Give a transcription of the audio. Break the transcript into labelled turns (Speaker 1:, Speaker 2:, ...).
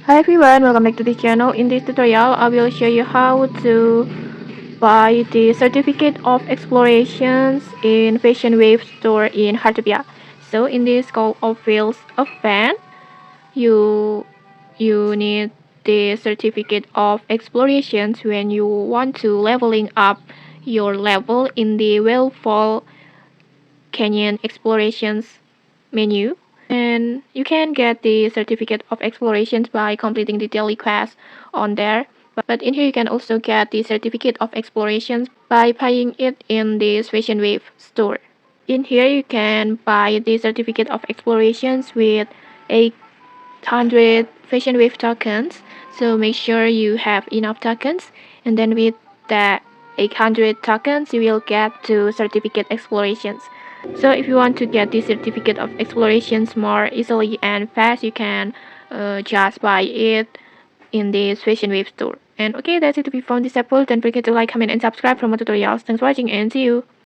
Speaker 1: Hi everyone, welcome back to this channel. In this tutorial, I will show you how to buy the certificate of explorations in Fashion Wave store in Heartopia. So in this Call of Fields event, you need the certificate of explorations when you want to leveling up your level in the Whalefall Canyon explorations menu. And you can get the certificate of explorations by completing the daily quest on there. But in here you can also get the certificate of explorations by buying it in this Fashion Wave store. In here you can buy the certificate of explorations with 800 Fashion Wave tokens. So make sure you have enough tokens, and then with that 800 tokens you will get to certificate explorations. So if you want to get the certificate of explorations more easily and fast, you can just buy it in this Fashion Wave store. And okay, that's it. If you found this helpful, don't forget to like, comment, and subscribe for more tutorials. Thanks for watching and see you.